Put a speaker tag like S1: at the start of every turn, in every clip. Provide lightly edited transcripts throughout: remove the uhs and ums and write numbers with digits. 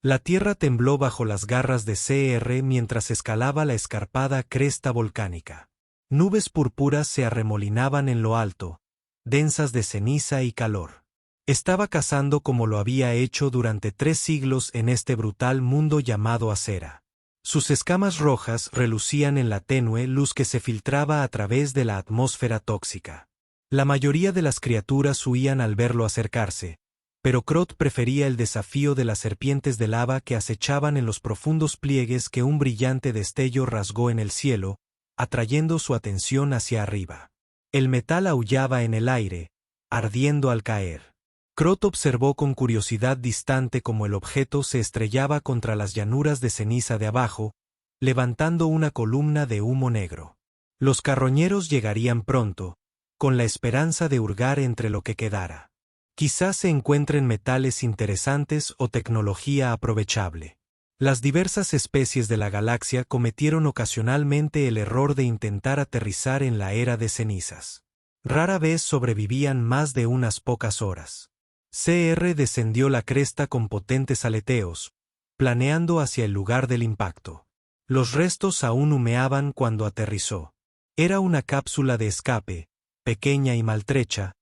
S1: La tierra tembló bajo las garras de CR mientras escalaba la escarpada cresta volcánica. Nubes púrpuras se arremolinaban en lo alto, densas de ceniza y calor. Estaba cazando como lo había hecho durante 3 siglos en este brutal mundo llamado Acera. Sus escamas rojas relucían en la tenue luz que se filtraba a través de la atmósfera tóxica. La mayoría de las criaturas huían al verlo acercarse, pero Kroth prefería el desafío de las serpientes de lava que acechaban en los profundos pliegues que un brillante destello rasgó en el cielo, atrayendo su atención hacia arriba. El metal aullaba en el aire, ardiendo al caer. Kroth observó con curiosidad distante cómo el objeto se estrellaba contra las llanuras de ceniza de abajo, levantando una columna de humo negro. Los carroñeros llegarían pronto, con la esperanza de hurgar entre lo que quedara. Quizás se encuentren metales interesantes o tecnología aprovechable. Las diversas especies de la galaxia cometieron ocasionalmente el error de intentar aterrizar en la era de cenizas. Rara vez sobrevivían más de unas pocas horas. CR descendió la cresta con potentes aleteos, planeando hacia el lugar del impacto. Los restos aún humeaban cuando aterrizó. Era una cápsula de escape, pequeña y maltrecha,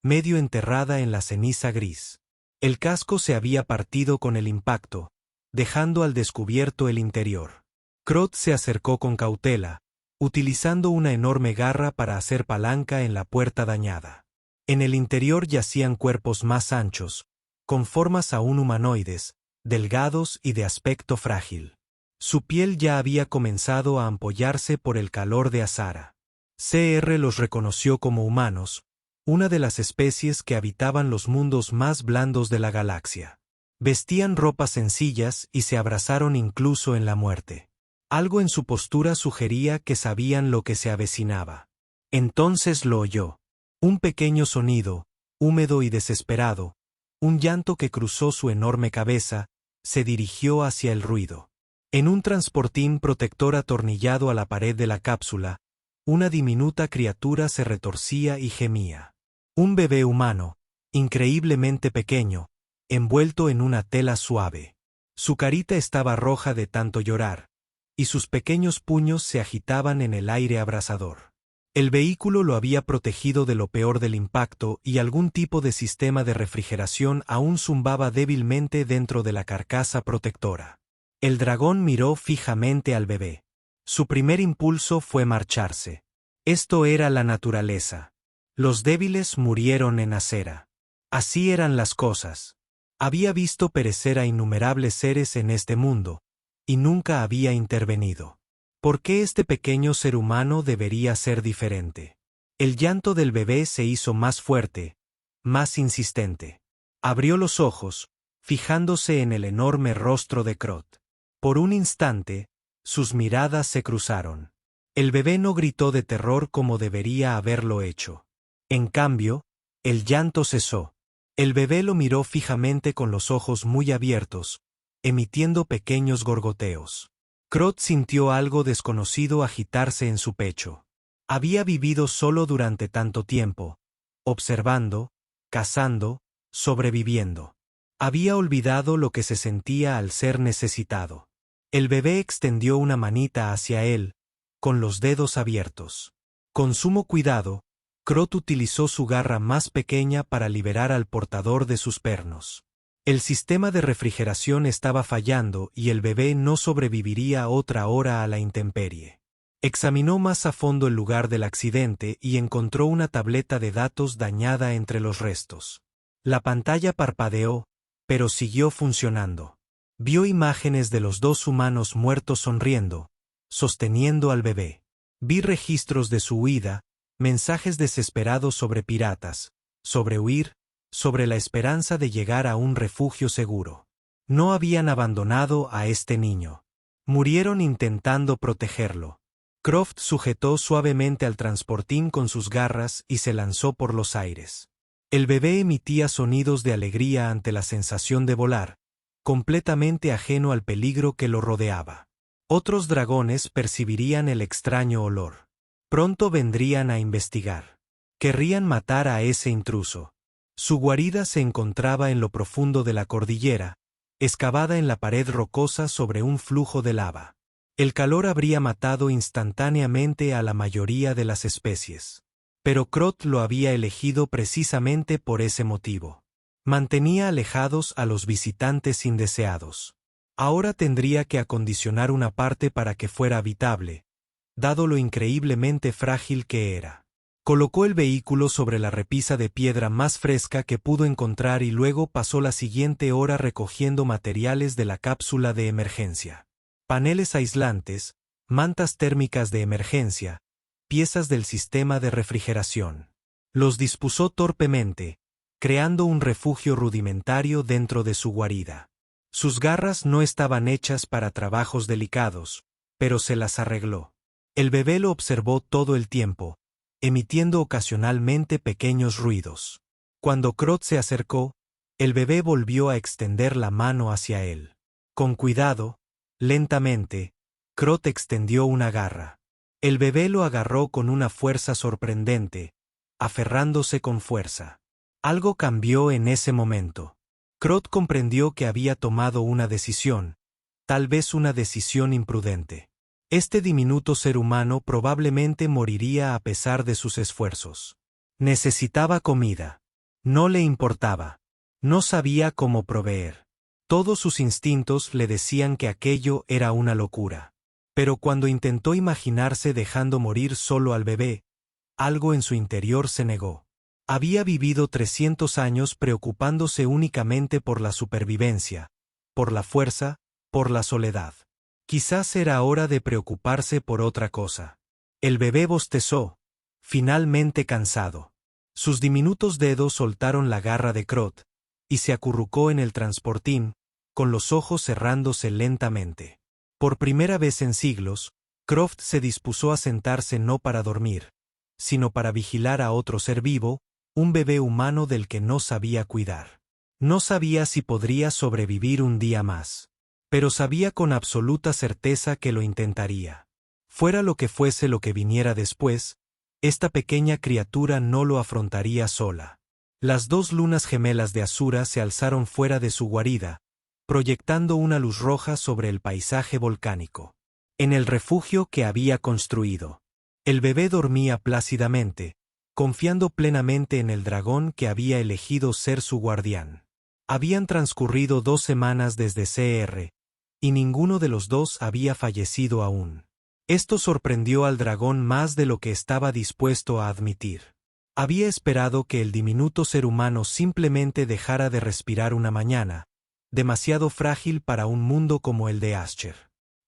S1: medio enterrada en la ceniza gris. El casco se había partido con el impacto, dejando al descubierto el interior. Kroth se acercó con cautela, utilizando una enorme garra para hacer palanca en la puerta dañada. En el interior yacían cuerpos más anchos, con formas aún humanoides, delgados y de aspecto frágil. Su piel ya había comenzado a ampollarse por el calor de Azara. CR los reconoció como humanos, una de las especies que habitaban los mundos más blandos de la galaxia. Vestían ropas sencillas y se abrazaron incluso en la muerte. Algo en su postura sugería que sabían lo que se avecinaba. Entonces lo oyó. Un pequeño sonido, húmedo y desesperado, un llanto que cruzó su enorme cabeza, se dirigió hacia el ruido. En un transportín protector atornillado a la pared de la cápsula, una diminuta criatura se retorcía y gemía. Un bebé humano, increíblemente pequeño, envuelto en una tela suave. Su carita estaba roja de tanto llorar, y sus pequeños puños se agitaban en el aire abrasador. El vehículo lo había protegido de lo peor del impacto y algún tipo de sistema de refrigeración aún zumbaba débilmente dentro de la carcasa protectora. El dragón miró fijamente al bebé. Su primer impulso fue marcharse. Esto era la naturaleza. Los débiles murieron en Acera. Así eran las cosas. Había visto perecer a innumerables seres en este mundo, y nunca había intervenido. ¿Por qué este pequeño ser humano debería ser diferente? El llanto del bebé se hizo más fuerte, más insistente. Abrió los ojos, fijándose en el enorme rostro de Kroth. Por un instante, sus miradas se cruzaron. El bebé no gritó de terror como debería haberlo hecho. En cambio, el llanto cesó. El bebé lo miró fijamente con los ojos muy abiertos, emitiendo pequeños gorgoteos. Kroth sintió algo desconocido agitarse en su pecho. Había vivido solo durante tanto tiempo, observando, cazando, sobreviviendo. Había olvidado lo que se sentía al ser necesitado. El bebé extendió una manita hacia él, con los dedos abiertos. Con sumo cuidado, Kroth utilizó su garra más pequeña para liberar al portador de sus pernos. El sistema de refrigeración estaba fallando y el bebé no sobreviviría otra hora a la intemperie. Examinó más a fondo el lugar del accidente y encontró una tableta de datos dañada entre los restos. La pantalla parpadeó, pero siguió funcionando. Vio imágenes de los 2 humanos muertos sonriendo, sosteniendo al bebé. Vi registros de su huida, mensajes desesperados sobre piratas, sobre huir, sobre la esperanza de llegar a un refugio seguro. No habían abandonado a este niño. Murieron intentando protegerlo. Croft sujetó suavemente al transportín con sus garras y se lanzó por los aires. El bebé emitía sonidos de alegría ante la sensación de volar, completamente ajeno al peligro que lo rodeaba. Otros dragones percibirían el extraño olor. Pronto vendrían a investigar. Querrían matar a ese intruso. Su guarida se encontraba en lo profundo de la cordillera, excavada en la pared rocosa sobre un flujo de lava. El calor habría matado instantáneamente a la mayoría de las especies. Pero Krot lo había elegido precisamente por ese motivo. Mantenía alejados a los visitantes indeseados. Ahora tendría que acondicionar una parte para que fuera habitable, dado lo increíblemente frágil que era. Colocó el vehículo sobre la repisa de piedra más fresca que pudo encontrar y luego pasó la siguiente hora recogiendo materiales de la cápsula de emergencia. Paneles aislantes, mantas térmicas de emergencia, piezas del sistema de refrigeración. Los dispuso torpemente, creando un refugio rudimentario dentro de su guarida. Sus garras no estaban hechas para trabajos delicados, pero se las arregló. El bebé lo observó todo el tiempo, emitiendo ocasionalmente pequeños ruidos. Cuando Krot se acercó, el bebé volvió a extender la mano hacia él. Con cuidado, lentamente, Krot extendió una garra. El bebé lo agarró con una fuerza sorprendente, aferrándose con fuerza. Algo cambió en ese momento. Krot comprendió que había tomado una decisión, tal vez una decisión imprudente. Este diminuto ser humano probablemente moriría a pesar de sus esfuerzos. Necesitaba comida. No le importaba. No sabía cómo proveer. Todos sus instintos le decían que aquello era una locura. Pero cuando intentó imaginarse dejando morir solo al bebé, algo en su interior se negó. Había vivido 300 años preocupándose únicamente por la supervivencia, por la fuerza, por la soledad. Quizás era hora de preocuparse por otra cosa. El bebé bostezó, finalmente cansado. Sus diminutos dedos soltaron la garra de Krot, y se acurrucó en el transportín, con los ojos cerrándose lentamente. Por primera vez en siglos, Croft se dispuso a sentarse no para dormir, sino para vigilar a otro ser vivo, un bebé humano del que no sabía cuidar. No sabía si podría sobrevivir un día más. Pero sabía con absoluta certeza que lo intentaría. Fuera lo que fuese lo que viniera después, esta pequeña criatura no lo afrontaría sola. Las dos lunas gemelas de Asura se alzaron fuera de su guarida, proyectando una luz roja sobre el paisaje volcánico. En el refugio que había construido, el bebé dormía plácidamente, confiando plenamente en el dragón que había elegido ser su guardián. Habían transcurrido 2 semanas desde Cr. y ninguno de los dos había fallecido aún. Esto sorprendió al dragón más de lo que estaba dispuesto a admitir. Había esperado que el diminuto ser humano simplemente dejara de respirar una mañana, demasiado frágil para un mundo como el de Asher.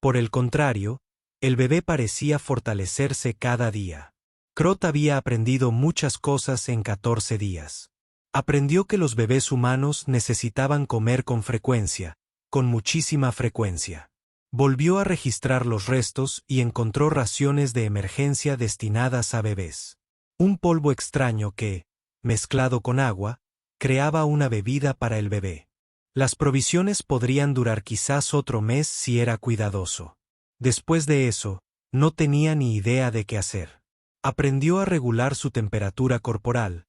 S1: Por el contrario, el bebé parecía fortalecerse cada día. Krot había aprendido muchas cosas en 14 días. Aprendió que los bebés humanos necesitaban comer con frecuencia, con muchísima frecuencia. Volvió a registrar los restos y encontró raciones de emergencia destinadas a bebés. Un polvo extraño que, mezclado con agua, creaba una bebida para el bebé. Las provisiones podrían durar quizás otro mes si era cuidadoso. Después de eso, no tenía ni idea de qué hacer. Aprendió a regular su temperatura corporal,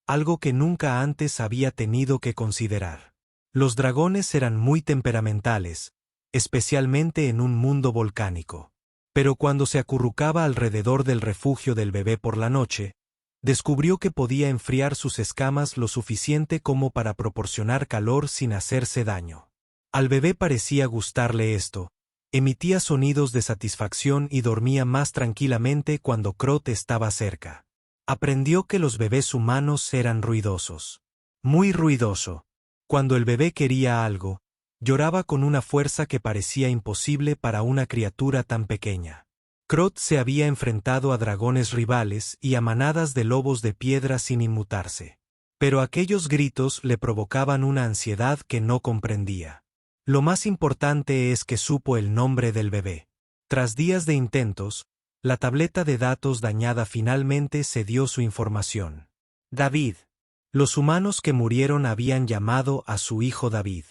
S1: algo que nunca antes había tenido que considerar. Los dragones eran muy temperamentales, especialmente en un mundo volcánico. Pero cuando se acurrucaba alrededor del refugio del bebé por la noche, descubrió que podía enfriar sus escamas lo suficiente como para proporcionar calor sin hacerse daño. Al bebé parecía gustarle esto, emitía sonidos de satisfacción y dormía más tranquilamente cuando Krot estaba cerca. Aprendió que los bebés humanos eran ruidosos. Muy ruidoso. Cuando el bebé quería algo, lloraba con una fuerza que parecía imposible para una criatura tan pequeña. Krot se había enfrentado a dragones rivales y a manadas de lobos de piedra sin inmutarse. Pero aquellos gritos le provocaban una ansiedad que no comprendía. Lo más importante es que supo el nombre del bebé. Tras días de intentos, la tableta de datos dañada finalmente cedió su información. David. Los humanos que murieron habían llamado a su hijo David.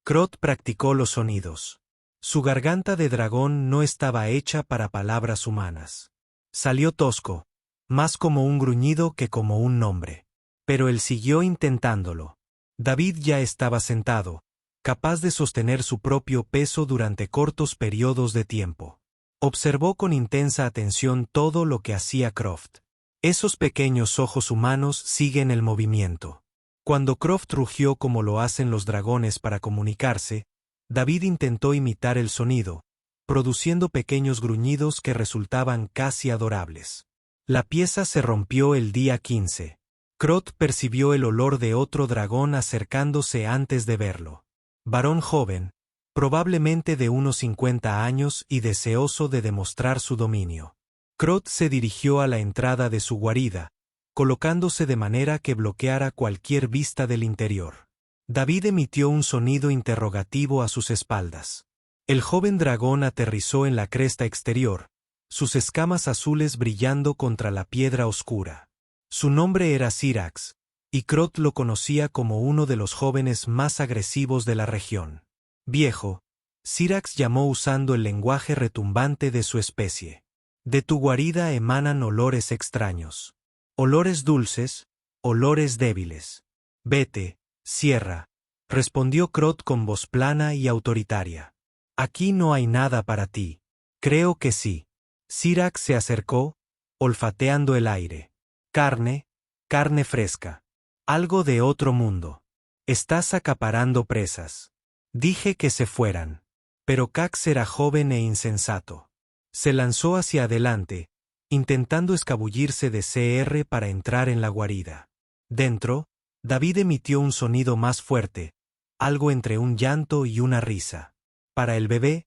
S1: Krot practicó los sonidos. Su garganta de dragón no estaba hecha para palabras humanas. Salió tosco, más como un gruñido que como un nombre. Pero él siguió intentándolo. David ya estaba sentado, capaz de sostener su propio peso durante cortos periodos de tiempo. Observó con intensa atención todo lo que hacía Croft. Esos pequeños ojos humanos siguen el movimiento. Cuando Croft rugió como lo hacen los dragones para comunicarse, David intentó imitar el sonido, produciendo pequeños gruñidos que resultaban casi adorables. La pieza se rompió el día 15. Croft percibió el olor de otro dragón acercándose antes de verlo. Varón joven, probablemente de unos 50 años y deseoso de demostrar su dominio. Croft se dirigió a la entrada de su guarida, colocándose de manera que bloqueara cualquier vista del interior. David emitió un sonido interrogativo a sus espaldas. El joven dragón aterrizó en la cresta exterior, sus escamas azules brillando contra la piedra oscura. Su nombre era Syrax, y Croft lo conocía como uno de los jóvenes más agresivos de la región. Viejo, Syrax llamó usando el lenguaje retumbante de su especie. De tu guarida emanan olores extraños. Olores dulces, olores débiles. Vete, cierra, respondió Croft con voz plana y autoritaria. Aquí no hay nada para ti. Creo que sí. Syrax se acercó, olfateando el aire. Carne, carne fresca. Algo de otro mundo. Estás acaparando presas. Dije que se fueran. Pero Cax era joven e insensato. Se lanzó hacia adelante, intentando escabullirse de CR para entrar en la guarida. Dentro, David emitió un sonido más fuerte, algo entre un llanto y una risa. Para el bebé,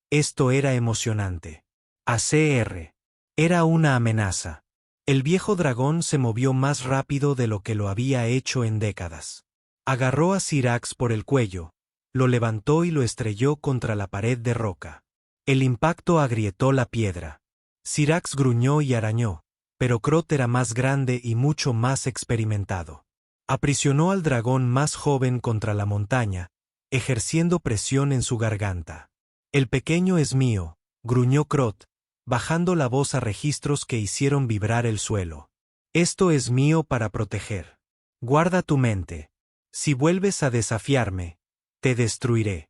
S1: esto era emocionante. A CR. Era una amenaza. El viejo dragón se movió más rápido de lo que lo había hecho en décadas. Agarró a Syrax por el cuello, lo levantó y lo estrelló contra la pared de roca. El impacto agrietó la piedra. Syrax gruñó y arañó, pero Croft era más grande y mucho más experimentado. Aprisionó al dragón más joven contra la montaña, ejerciendo presión en su garganta. El pequeño es mío, gruñó Croft, bajando la voz a registros que hicieron vibrar el suelo. Esto es mío para proteger. Guarda tu mente. Si vuelves a desafiarme, te destruiré.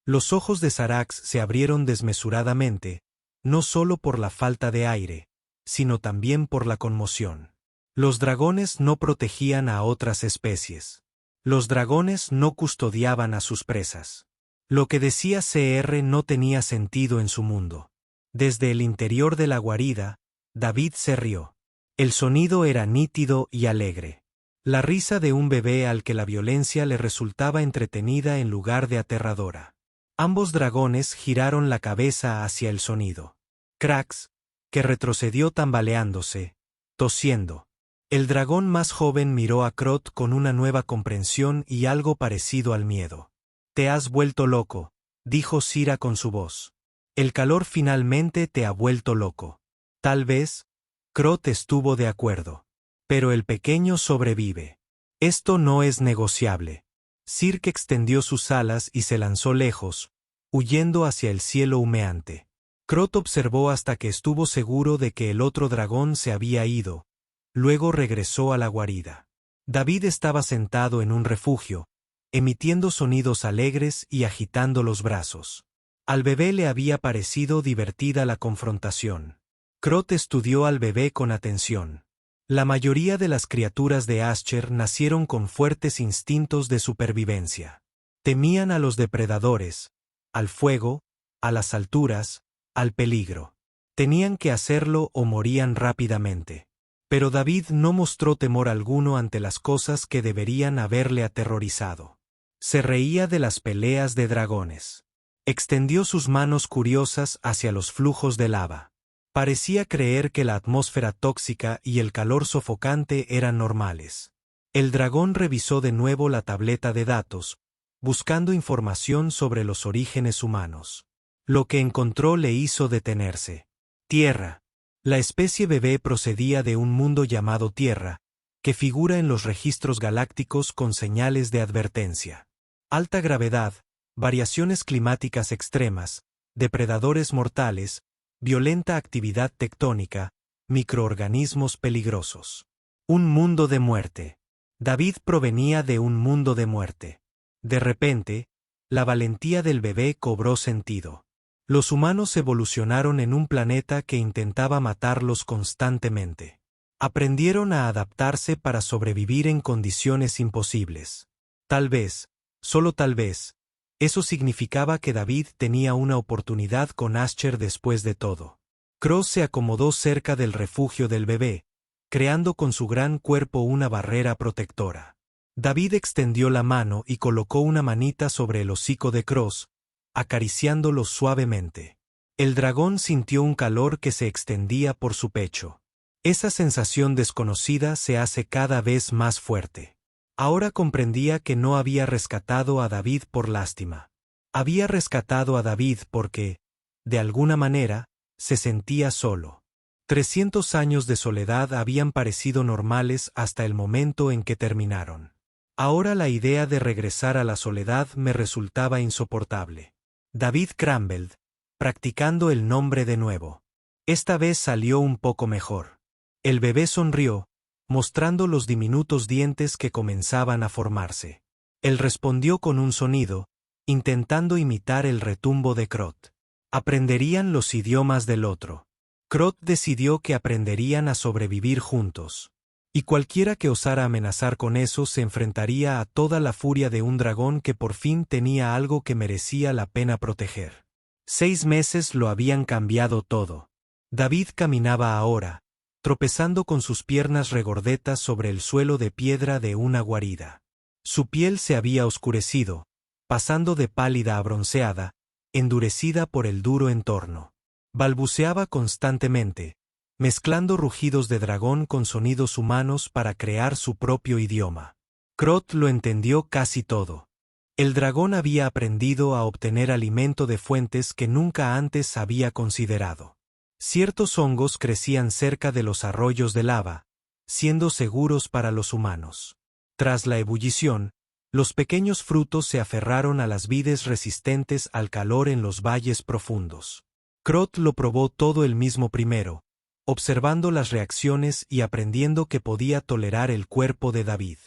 S1: Los ojos de Syrax se abrieron desmesuradamente, no solo por la falta de aire, sino también por la conmoción. Los dragones no protegían a otras especies. Los dragones no custodiaban a sus presas. Lo que decía CR no tenía sentido en su mundo. Desde el interior de la guarida, David se rió. El sonido era nítido y alegre. La risa de un bebé al que la violencia le resultaba entretenida en lugar de aterradora. Ambos dragones giraron la cabeza hacia el sonido. Crax, que retrocedió tambaleándose, tosiendo. El dragón más joven miró a Croft con una nueva comprensión y algo parecido al miedo. Te has vuelto loco, dijo Syra con su voz. El calor finalmente te ha vuelto loco. Tal vez, Croft estuvo de acuerdo. Pero el pequeño sobrevive. Esto no es negociable. Sirk extendió sus alas y se lanzó lejos, huyendo hacia el cielo humeante. Croft observó hasta que estuvo seguro de que el otro dragón se había ido. Luego regresó a la guarida. David estaba sentado en un refugio, emitiendo sonidos alegres y agitando los brazos. Al bebé le había parecido divertida la confrontación. Croft estudió al bebé con atención. La mayoría de las criaturas de Asher nacieron con fuertes instintos de supervivencia. Temían a los depredadores, al fuego, a las alturas, al peligro. Tenían que hacerlo o morían rápidamente. Pero David no mostró temor alguno ante las cosas que deberían haberle aterrorizado. Se reía de las peleas de dragones. Extendió sus manos curiosas hacia los flujos de lava. Parecía creer que la atmósfera tóxica y el calor sofocante eran normales. El dragón revisó de nuevo la tableta de datos, buscando información sobre los orígenes humanos. Lo que encontró le hizo detenerse. Tierra. La especie bebé procedía de un mundo llamado Tierra, que figura en los registros galácticos con señales de advertencia. Alta gravedad, variaciones climáticas extremas, depredadores mortales, violenta actividad tectónica, microorganismos peligrosos. Un mundo de muerte. David provenía de un mundo de muerte. De repente, La valentía del bebé cobró sentido. Los humanos evolucionaron en un planeta que intentaba matarlos constantemente. Aprendieron a adaptarse para sobrevivir en condiciones imposibles. Tal vez, solo tal vez, eso significaba que David tenía una oportunidad con Asher después de todo. Cross se acomodó cerca del refugio del bebé, creando con su gran cuerpo una barrera protectora. David extendió la mano y colocó una manita sobre el hocico de Cross, acariciándolo suavemente. El dragón sintió un calor que se extendía por su pecho. Esa sensación desconocida se hace cada vez más fuerte. Ahora comprendía que no había rescatado a David por lástima. Había rescatado a David porque, de alguna manera, se sentía solo. 300 años de soledad habían parecido normales hasta el momento en que terminaron. Ahora la idea de regresar a la soledad me resultaba insoportable. David Crumbled, practicando el nombre de nuevo. Esta vez salió un poco mejor. El bebé sonrió, mostrando los diminutos dientes que comenzaban a formarse. Él respondió con un sonido, intentando imitar el retumbo de Crot. Aprenderían los idiomas del otro. Crot decidió que aprenderían a sobrevivir juntos. Y cualquiera que osara amenazar con eso se enfrentaría a toda la furia de un dragón que por fin tenía algo que merecía la pena proteger. 6 meses lo habían cambiado todo. David caminaba ahora, tropezando con sus piernas regordetas sobre el suelo de piedra de una guarida. Su piel se había oscurecido, pasando de pálida a bronceada, endurecida por el duro entorno. Balbuceaba constantemente, mezclando rugidos de dragón con sonidos humanos para crear su propio idioma. Crot lo entendió casi todo. El dragón había aprendido a obtener alimento de fuentes que nunca antes había considerado. Ciertos hongos crecían cerca de los arroyos de lava, siendo seguros para los humanos. Tras la ebullición, los pequeños frutos se aferraron a las vides resistentes al calor en los valles profundos. Crot lo probó todo él mismo primero, observando las reacciones y aprendiendo que podía tolerar el cuerpo de David.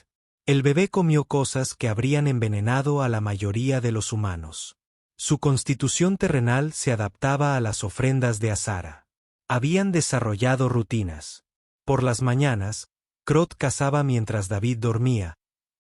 S1: El bebé comió cosas que habrían envenenado a la mayoría de los humanos. Su constitución terrenal se adaptaba a las ofrendas de Azara. Habían desarrollado rutinas. Por las mañanas, Crot cazaba mientras David dormía,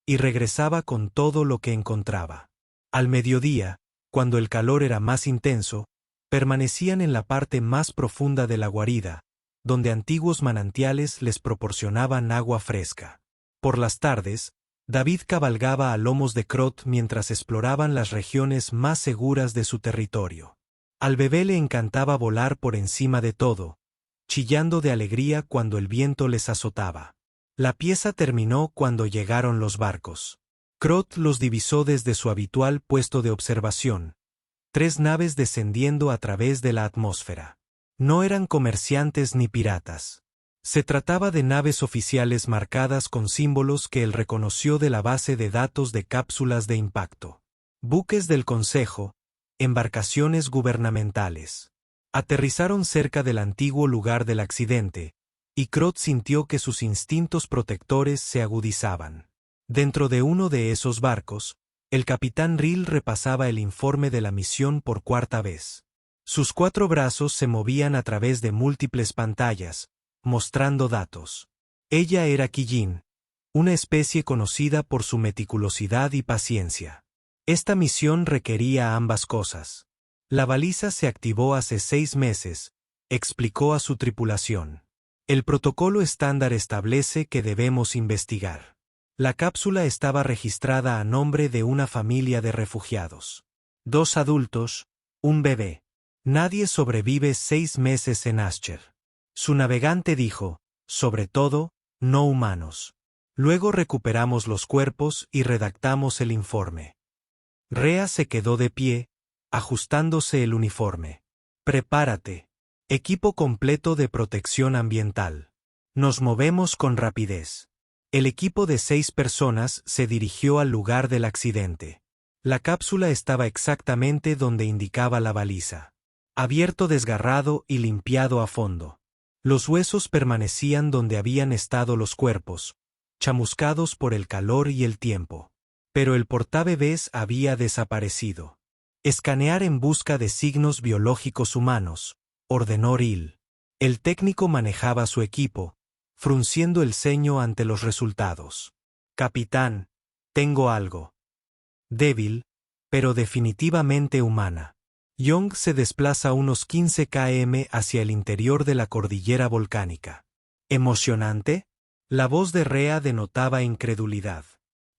S1: y regresaba con todo lo que encontraba. Al mediodía, cuando el calor era más intenso, permanecían en la parte más profunda de la guarida, donde antiguos manantiales les proporcionaban agua fresca. Por las tardes, David cabalgaba a lomos de Crot mientras exploraban las regiones más seguras de su territorio. Al bebé le encantaba volar por encima de todo, chillando de alegría cuando el viento les azotaba. La pieza terminó cuando llegaron los barcos. Crot los divisó desde su habitual puesto de observación. 3 naves descendiendo a través de la atmósfera. No eran comerciantes ni piratas. Se trataba de naves oficiales marcadas con símbolos que él reconoció de la base de datos de cápsulas de impacto. Buques del Consejo, embarcaciones gubernamentales. Aterrizaron cerca del antiguo lugar del accidente, y Crot sintió que sus instintos protectores se agudizaban. Dentro de uno de esos barcos, el capitán Rill repasaba el informe de la misión por 4ª vez. Sus 4 brazos se movían a través de múltiples pantallas, mostrando datos. Ella era Kijin, una especie conocida por su meticulosidad y paciencia. Esta misión requería ambas cosas. La baliza se activó hace 6 meses, explicó a su tripulación. El protocolo estándar establece que debemos investigar. La cápsula estaba registrada a nombre de una familia de refugiados. 2 adultos, un bebé. Nadie sobrevive 6 meses en Asher. Su navegante dijo, sobre todo, no humanos. Luego recuperamos los cuerpos y redactamos el informe. Rhea se quedó de pie, ajustándose el uniforme. Prepárate. Equipo completo de protección ambiental. Nos movemos con rapidez. El equipo de 6 personas se dirigió al lugar del accidente. La cápsula estaba exactamente donde indicaba la baliza. Abierto desgarrado y limpiado a fondo. Los huesos permanecían donde habían estado los cuerpos, chamuscados por el calor y el tiempo. Pero el portabebés había desaparecido. Escanear en busca de signos biológicos humanos, ordenó Ril. El técnico manejaba su equipo, frunciendo el ceño ante los resultados. Capitán, tengo algo. Débil, pero definitivamente humana. Young se desplaza unos 15 km hacia el interior de la cordillera volcánica. ¿Emocionante? La voz de Rea denotaba incredulidad.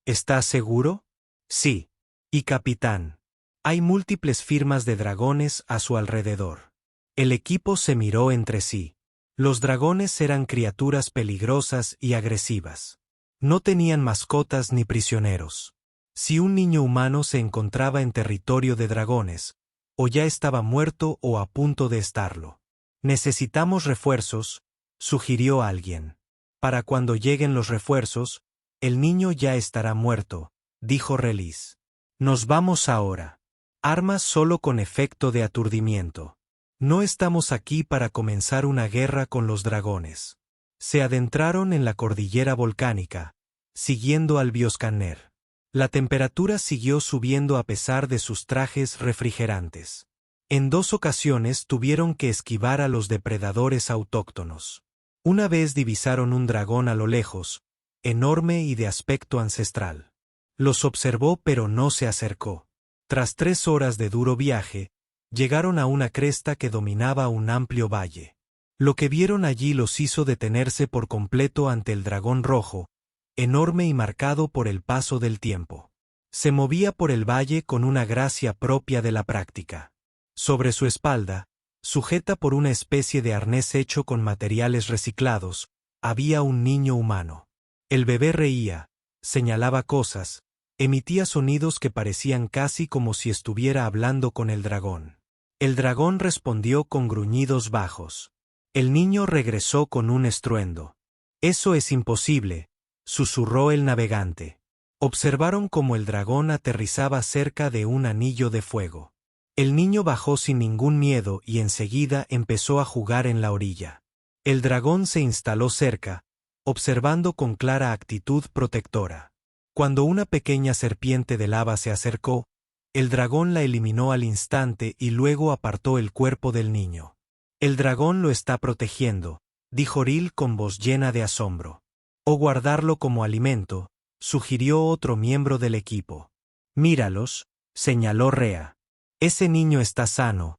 S1: ¿Estás seguro? Sí. Y capitán, hay múltiples firmas de dragones a su alrededor. El equipo se miró entre sí. Los dragones eran criaturas peligrosas y agresivas. No tenían mascotas ni prisioneros. Si un niño humano se encontraba en territorio de dragones, o ya estaba muerto o a punto de estarlo. Necesitamos refuerzos, sugirió alguien. Para cuando lleguen los refuerzos, el niño ya estará muerto, dijo Relis. Nos vamos ahora. Armas solo con efecto de aturdimiento. No estamos aquí para comenzar una guerra con los dragones. Se adentraron en la cordillera volcánica, siguiendo al bioscanner. La temperatura siguió subiendo a pesar de sus trajes refrigerantes. En 2 ocasiones tuvieron que esquivar a los depredadores autóctonos. Una vez divisaron un dragón a lo lejos, enorme y de aspecto ancestral. Los observó pero no se acercó. Tras 3 horas de duro viaje, llegaron a una cresta que dominaba un amplio valle. Lo que vieron allí los hizo detenerse por completo ante el dragón rojo, enorme y marcado por el paso del tiempo. Se movía por el valle con una gracia propia de la práctica. Sobre su espalda, sujeta por una especie de arnés hecho con materiales reciclados, había un niño humano. El bebé reía, señalaba cosas, emitía sonidos que parecían casi como si estuviera hablando con el dragón. El dragón respondió con gruñidos bajos. El niño regresó con un estruendo. «Eso es imposible», susurró el navegante. Observaron cómo el dragón aterrizaba cerca de un anillo de fuego. El niño bajó sin ningún miedo y enseguida empezó a jugar en la orilla. El dragón se instaló cerca, observando con clara actitud protectora. Cuando una pequeña serpiente de lava se acercó, el dragón la eliminó al instante y luego apartó el cuerpo del niño. «El dragón lo está protegiendo», dijo Ril con voz llena de asombro. «O guardarlo como alimento», sugirió otro miembro del equipo. «Míralos», señaló Rea. «Ese niño está sano,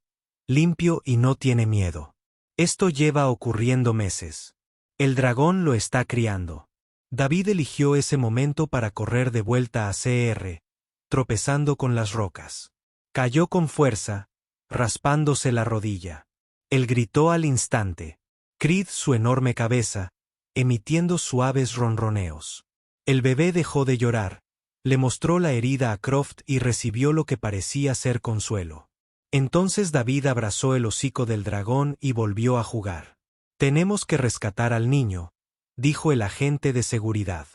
S1: limpio y no tiene miedo. Esto lleva ocurriendo meses. El dragón lo está criando». David eligió ese momento para correr de vuelta a CR, tropezando con las rocas. Cayó con fuerza, raspándose la rodilla. Él gritó al instante. Creed su enorme cabeza, emitiendo suaves ronroneos. El bebé dejó de llorar, le mostró la herida a Croft y recibió lo que parecía ser consuelo. Entonces David abrazó el hocico del dragón y volvió a jugar. «Tenemos que rescatar al niño», dijo el agente de seguridad.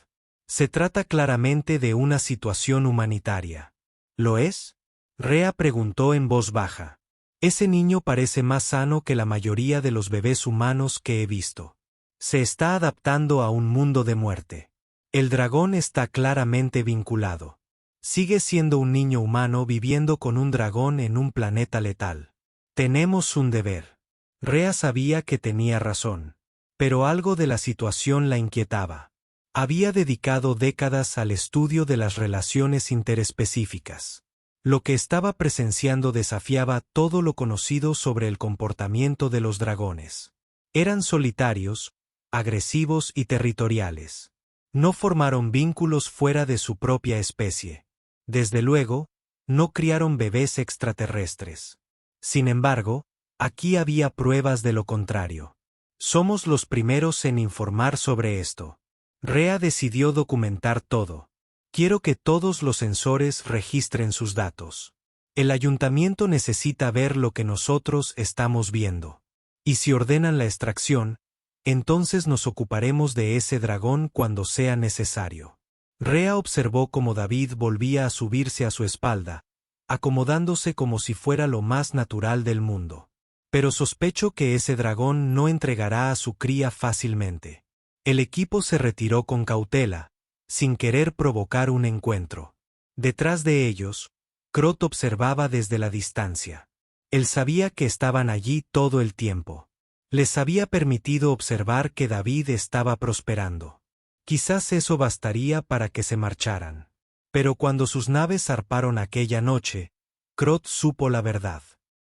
S1: «Se trata claramente de una situación humanitaria». «¿Lo es?», Rea preguntó en voz baja. «Ese niño parece más sano que la mayoría de los bebés humanos que he visto. Se está adaptando a un mundo de muerte. El dragón está claramente vinculado. Sigue siendo un niño humano viviendo con un dragón en un planeta letal. Tenemos un deber». Rea sabía que tenía razón. Pero algo de la situación la inquietaba. Había dedicado décadas al estudio de las relaciones interespecíficas. Lo que estaba presenciando desafiaba todo lo conocido sobre el comportamiento de los dragones. Eran solitarios, agresivos y territoriales. No formaron vínculos fuera de su propia especie. Desde luego, no criaron bebés extraterrestres. Sin embargo, aquí había pruebas de lo contrario. Somos los primeros en informar sobre esto. Rea decidió documentar todo. Quiero que todos los sensores registren sus datos. El ayuntamiento necesita ver lo que nosotros estamos viendo. Y si ordenan la extracción, entonces nos ocuparemos de ese dragón cuando sea necesario. Rea observó cómo David volvía a subirse a su espalda, acomodándose como si fuera lo más natural del mundo. Pero sospecho que ese dragón no entregará a su cría fácilmente. El equipo se retiró con cautela, sin querer provocar un encuentro. Detrás de ellos, Krot observaba desde la distancia. Él sabía que estaban allí todo el tiempo. Les había permitido observar que David estaba prosperando. Quizás eso bastaría para que se marcharan. Pero cuando sus naves zarparon aquella noche, Krot supo la verdad.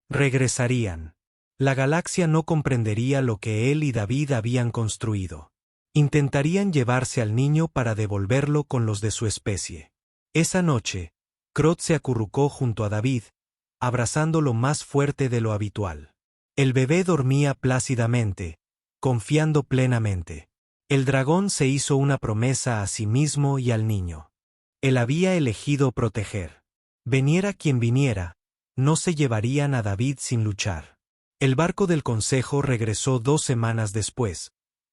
S1: Regresarían. La galaxia no comprendería lo que él y David habían construido. Intentarían llevarse al niño para devolverlo con los de su especie. Esa noche, Krot se acurrucó junto a David, abrazándolo más fuerte de lo habitual. El bebé dormía plácidamente, confiando plenamente. El dragón se hizo una promesa a sí mismo y al niño. Él había elegido proteger. Viniera quien viniera, no se llevarían a David sin luchar. El barco del Consejo regresó 2 semanas después,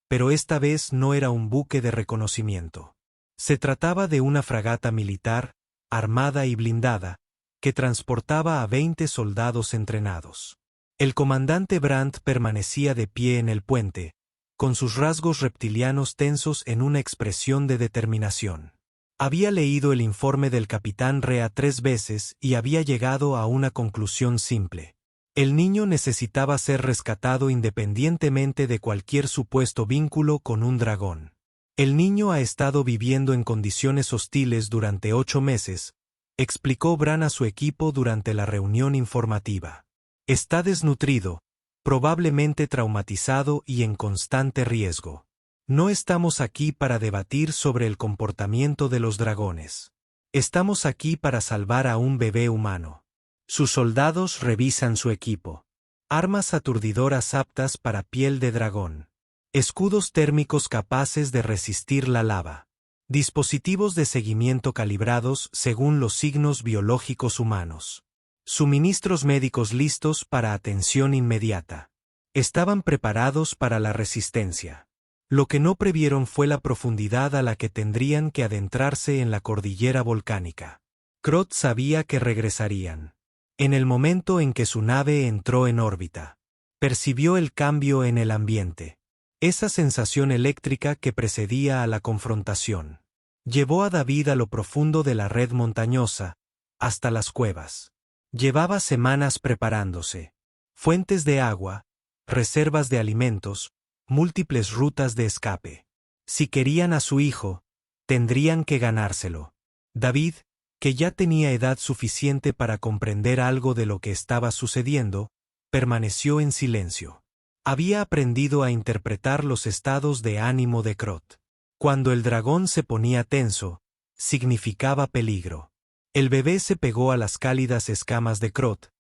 S1: pero esta vez no era un buque de reconocimiento. Se trataba de una fragata militar, armada y blindada, que transportaba a 20 soldados entrenados. El comandante Brandt permanecía de pie en el puente, con sus rasgos reptilianos tensos en una expresión de determinación. Había leído el informe del capitán Rea 3 veces y había llegado a una conclusión simple. El niño necesitaba ser rescatado independientemente de cualquier supuesto vínculo con un dragón. El niño ha estado viviendo en condiciones hostiles durante 8 meses, explicó Bran a su equipo durante la reunión informativa. Está desnutrido, probablemente traumatizado y en constante riesgo. No estamos aquí para debatir sobre el comportamiento de los dragones. Estamos aquí para salvar a un bebé humano. Sus soldados revisan su equipo. Armas aturdidoras aptas para piel de dragón. Escudos térmicos capaces de resistir la lava. Dispositivos de seguimiento calibrados según los signos biológicos humanos. Suministros médicos listos para atención inmediata. Estaban preparados para la resistencia. Lo que no previeron fue la profundidad a la que tendrían que adentrarse en la cordillera volcánica. Krot sabía que regresarían. En el momento en que su nave entró en órbita, percibió el cambio en el ambiente. Esa sensación eléctrica que precedía a la confrontación. Llevó a David a lo profundo de la red montañosa, hasta las cuevas. Llevaba semanas preparándose. Fuentes de agua, reservas de alimentos, múltiples rutas de escape. Si querían a su hijo, tendrían que ganárselo. David, que ya tenía edad suficiente para comprender algo de lo que estaba sucediendo, permaneció en silencio. Había aprendido a interpretar los estados de ánimo de Krot. Cuando el dragón se ponía tenso, significaba peligro. El bebé se pegó a las cálidas escamas de Krot,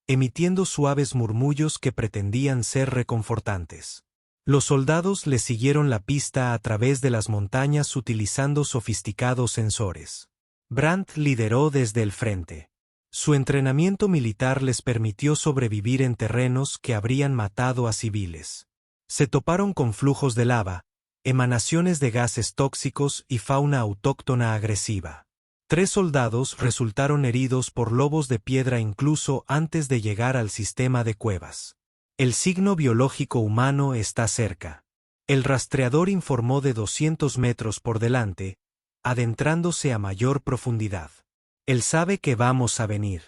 S1: emitiendo suaves murmullos que pretendían ser reconfortantes. Los soldados le siguieron la pista a través de las montañas utilizando sofisticados sensores. Brandt lideró desde el frente. Su entrenamiento militar les permitió sobrevivir en terrenos que habrían matado a civiles. Se toparon con flujos de lava, emanaciones de gases tóxicos y fauna autóctona agresiva. 3 soldados resultaron heridos por lobos de piedra incluso antes de llegar al sistema de cuevas. El signo biológico humano está cerca. El rastreador informó de 200 metros por delante, adentrándose a mayor profundidad. Él sabe que vamos a venir.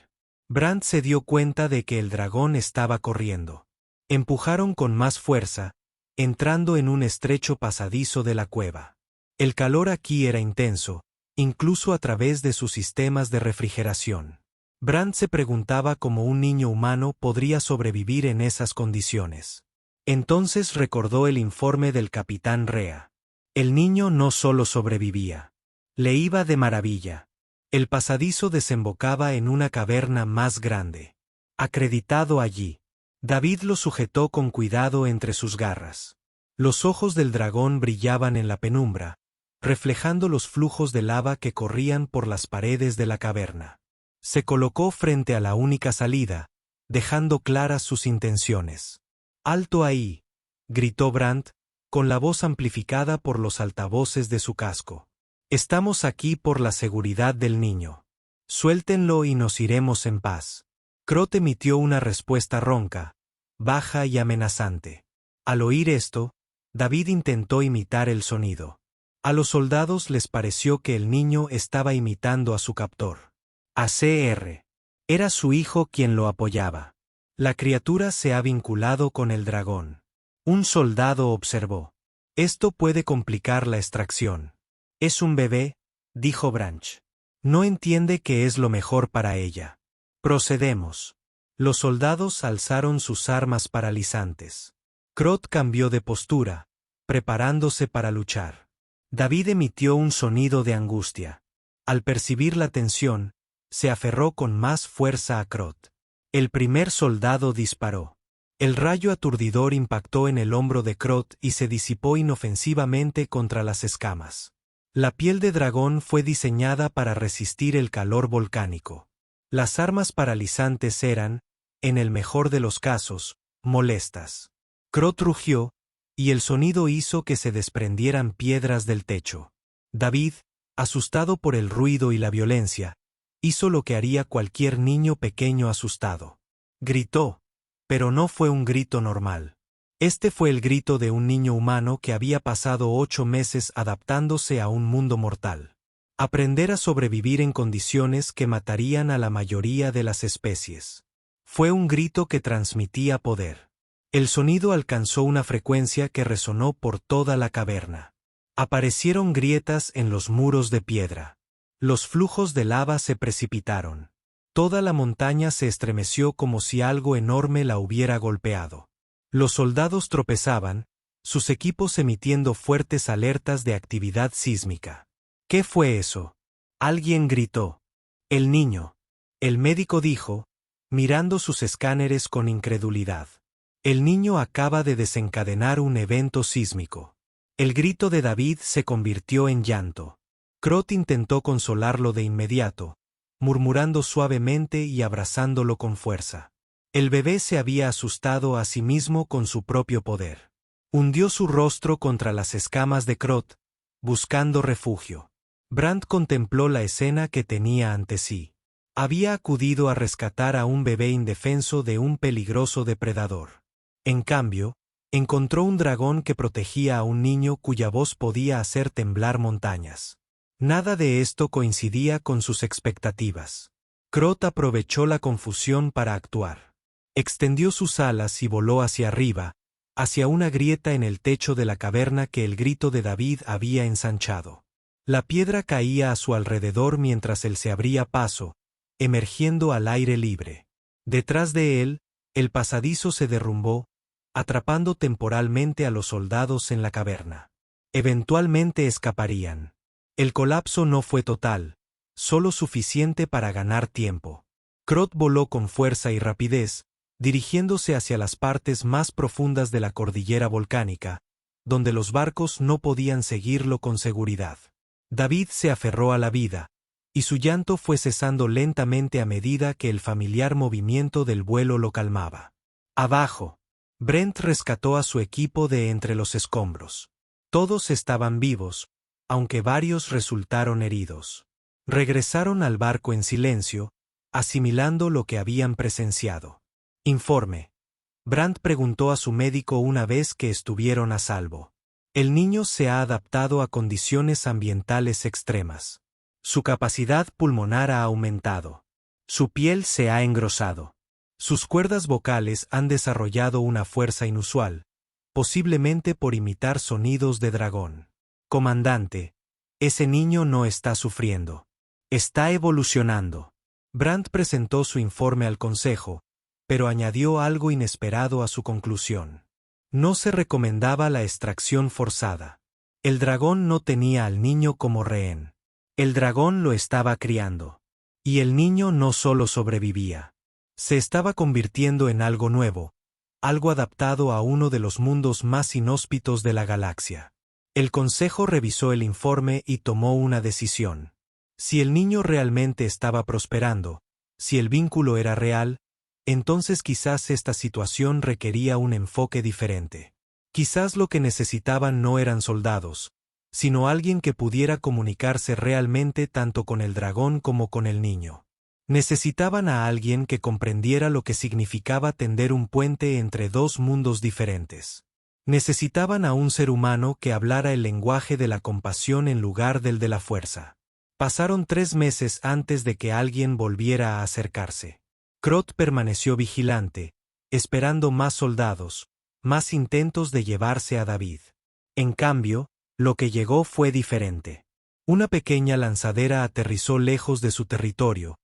S1: Brandt se dio cuenta de que el dragón estaba corriendo. Empujaron con más fuerza, entrando en un estrecho pasadizo de la cueva. El calor aquí era intenso, incluso a través de sus sistemas de refrigeración. Brandt se preguntaba cómo un niño humano podría sobrevivir en esas condiciones. Entonces recordó el informe del capitán Rea. El niño no solo sobrevivía. Le iba de maravilla. El pasadizo desembocaba en una caverna más grande. Acreditado allí, David lo sujetó con cuidado entre sus garras. Los ojos del dragón brillaban en la penumbra, reflejando los flujos de lava que corrían por las paredes de la caverna. Se colocó frente a la única salida, dejando claras sus intenciones. «¡Alto ahí!», gritó Brandt, con la voz amplificada por los altavoces de su casco. «Estamos aquí por la seguridad del niño. Suéltenlo y nos iremos en paz». Krot emitió una respuesta ronca, baja y amenazante. Al oír esto, David intentó imitar el sonido. A los soldados les pareció que el niño estaba imitando a su captor. A Cr. Era su hijo quien lo apoyaba. La criatura se ha vinculado con el dragón. Un soldado observó. Esto puede complicar la extracción. Es un bebé, dijo Branch. No entiende que es lo mejor para ella. Procedemos. Los soldados alzaron sus armas paralizantes. Crot cambió de postura, preparándose para luchar. David emitió un sonido de angustia. Al percibir la tensión, se aferró con más fuerza a Crot. El primer soldado disparó. El rayo aturdidor impactó en el hombro de Crot y se disipó inofensivamente contra las escamas. La piel de dragón fue diseñada para resistir el calor volcánico. Las armas paralizantes eran, en el mejor de los casos, molestas. Crot rugió, y el sonido hizo que se desprendieran piedras del techo. David, asustado por el ruido y la violencia, hizo lo que haría cualquier niño pequeño asustado. Gritó, pero no fue un grito normal. Este fue el grito de un niño humano que había pasado 8 meses adaptándose a un mundo mortal. Aprender a sobrevivir en condiciones que matarían a la mayoría de las especies. Fue un grito que transmitía poder. El sonido alcanzó una frecuencia que resonó por toda la caverna. Aparecieron grietas en los muros de piedra. Los flujos de lava se precipitaron. Toda la montaña se estremeció como si algo enorme la hubiera golpeado. Los soldados tropezaban, sus equipos emitiendo fuertes alertas de actividad sísmica. ¿Qué fue eso? Alguien gritó. El niño. El médico dijo, mirando sus escáneres con incredulidad. El niño acaba de desencadenar un evento sísmico. El grito de David se convirtió en llanto. Crot intentó consolarlo de inmediato, murmurando suavemente y abrazándolo con fuerza. El bebé se había asustado a sí mismo con su propio poder. Hundió su rostro contra las escamas de Crot, buscando refugio. Brandt contempló la escena que tenía ante sí. Había acudido a rescatar a un bebé indefenso de un peligroso depredador. En cambio, encontró un dragón que protegía a un niño cuya voz podía hacer temblar montañas. Nada de esto coincidía con sus expectativas. Crot aprovechó la confusión para actuar. Extendió sus alas y voló hacia arriba, hacia una grieta en el techo de la caverna que el grito de David había ensanchado. La piedra caía a su alrededor mientras él se abría paso, emergiendo al aire libre. Detrás de él, el pasadizo se derrumbó, atrapando temporalmente a los soldados en la caverna. Eventualmente escaparían. El colapso no fue total, solo suficiente para ganar tiempo. Crot voló con fuerza y rapidez, dirigiéndose hacia las partes más profundas de la cordillera volcánica, donde los barcos no podían seguirlo con seguridad. David se aferró a la vida, y su llanto fue cesando lentamente a medida que el familiar movimiento del vuelo lo calmaba. Abajo, Brent rescató a su equipo de entre los escombros. Todos estaban vivos, aunque varios resultaron heridos. Regresaron al barco en silencio, asimilando lo que habían presenciado. Informe. Brandt preguntó a su médico una vez que estuvieron a salvo. El niño se ha adaptado a condiciones ambientales extremas. Su capacidad pulmonar ha aumentado. Su piel se ha engrosado. Sus cuerdas vocales han desarrollado una fuerza inusual, posiblemente por imitar sonidos de dragón. Comandante, ese niño no está sufriendo. Está evolucionando. Brandt presentó su informe al consejo, pero añadió algo inesperado a su conclusión. No se recomendaba la extracción forzada. El dragón no tenía al niño como rehén. El dragón lo estaba criando. Y el niño no solo sobrevivía. Se estaba convirtiendo en algo nuevo, algo adaptado a uno de los mundos más inhóspitos de la galaxia. El consejo revisó el informe y tomó una decisión. Si el niño realmente estaba prosperando, si el vínculo era real, entonces quizás esta situación requería un enfoque diferente. Quizás lo que necesitaban no eran soldados, sino alguien que pudiera comunicarse realmente tanto con el dragón como con el niño. Necesitaban a alguien que comprendiera lo que significaba tender un puente entre dos mundos diferentes. Necesitaban a un ser humano que hablara el lenguaje de la compasión en lugar del de la fuerza. Pasaron 3 meses antes de que alguien volviera a acercarse. Krot permaneció vigilante, esperando más soldados, más intentos de llevarse a David. En cambio, lo que llegó fue diferente. Una pequeña lanzadera aterrizó lejos de su territorio,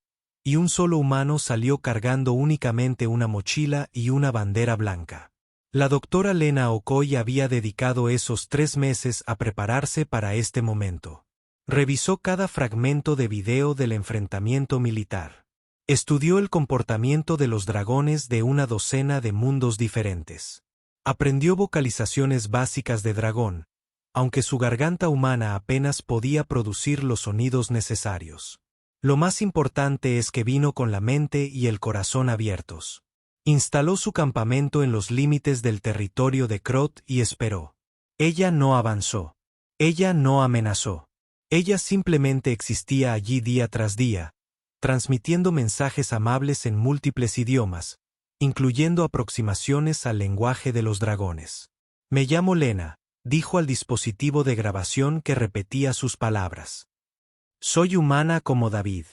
S1: y un solo humano salió cargando únicamente una mochila y una bandera blanca. La doctora Lena Okoye había dedicado esos 3 meses a prepararse para este momento. Revisó cada fragmento de video del enfrentamiento militar. Estudió el comportamiento de los dragones de una docena de mundos diferentes. Aprendió vocalizaciones básicas de dragón, aunque su garganta humana apenas podía producir los sonidos necesarios. Lo más importante es que vino con la mente y el corazón abiertos. Instaló su campamento en los límites del territorio de Krot y esperó. Ella no avanzó. Ella no amenazó. Ella simplemente existía allí día tras día, transmitiendo mensajes amables en múltiples idiomas, incluyendo aproximaciones al lenguaje de los dragones. Me llamo Lena, dijo al dispositivo de grabación que repetía sus palabras. Soy humana como David.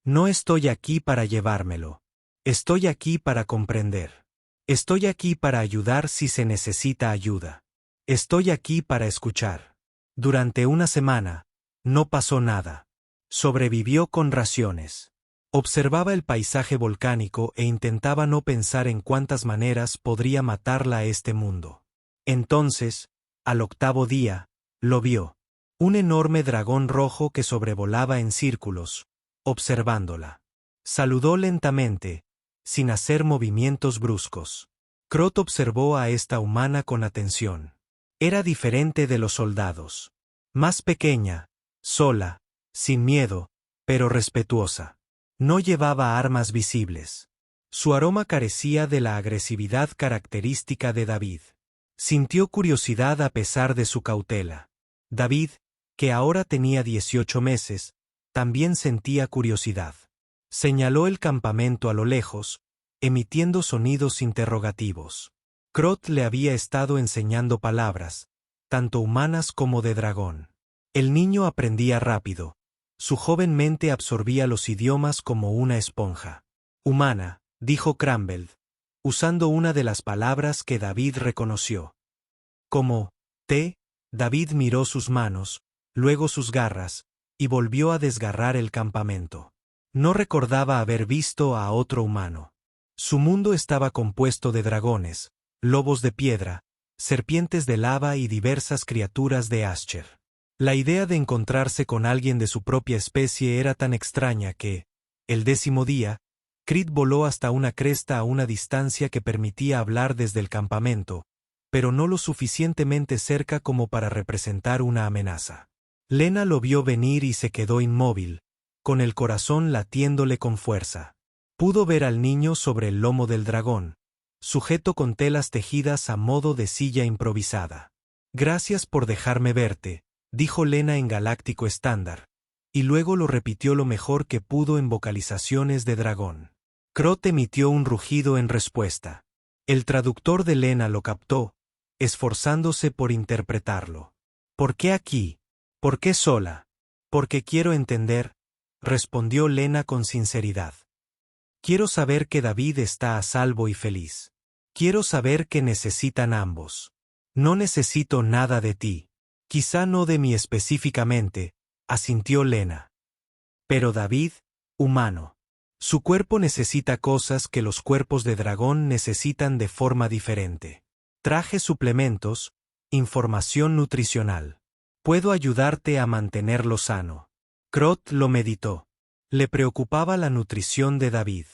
S1: No estoy aquí para llevármelo. Estoy aquí para comprender. Estoy aquí para ayudar si se necesita ayuda. Estoy aquí para escuchar. Durante una semana, no pasó nada. Sobrevivió con raciones. Observaba el paisaje volcánico e intentaba no pensar en cuántas maneras podría matarla a este mundo. Entonces, al 8º día, lo vio. Un enorme dragón rojo que sobrevolaba en círculos, observándola. Saludó lentamente, sin hacer movimientos bruscos. Krot observó a esta humana con atención. Era diferente de los soldados. Más pequeña, sola, sin miedo, pero respetuosa. No llevaba armas visibles. Su aroma carecía de la agresividad característica de David. Sintió curiosidad a pesar de su cautela. David, que ahora tenía 18 meses, también sentía curiosidad. Señaló el campamento a lo lejos, emitiendo sonidos interrogativos. Krot le había estado enseñando palabras, tanto humanas como de dragón. El niño aprendía rápido. Su joven mente absorbía los idiomas como una esponja. Humana, dijo Crumble, usando una de las palabras que David reconoció. Como, David miró sus manos, luego sus garras, y volvió a desgarrar el campamento. No recordaba haber visto a otro humano. Su mundo estaba compuesto de dragones, lobos de piedra, serpientes de lava y diversas criaturas de Asher. La idea de encontrarse con alguien de su propia especie era tan extraña que, el 10º día, Krit voló hasta una cresta a una distancia que permitía hablar desde el campamento, pero no lo suficientemente cerca como para representar una amenaza. Lena lo vio venir y se quedó inmóvil, con el corazón latiéndole con fuerza. Pudo ver al niño sobre el lomo del dragón, sujeto con telas tejidas a modo de silla improvisada. Gracias por dejarme verte, dijo Lena en galáctico estándar, y luego lo repitió lo mejor que pudo en vocalizaciones de dragón. Krot emitió un rugido en respuesta. El traductor de Lena lo captó, esforzándose por interpretarlo. ¿Por qué aquí? ¿Por qué sola? Porque quiero entender, respondió Lena con sinceridad. Quiero saber que David está a salvo y feliz. Quiero saber que necesitan ambos. No necesito nada de ti. Quizá no de mí específicamente, asintió Lena. Pero David, humano. Su cuerpo necesita cosas que los cuerpos de dragón necesitan de forma diferente. Traje suplementos, información nutricional. Puedo ayudarte a mantenerlo sano. Krot lo meditó. Le preocupaba la nutrición de David.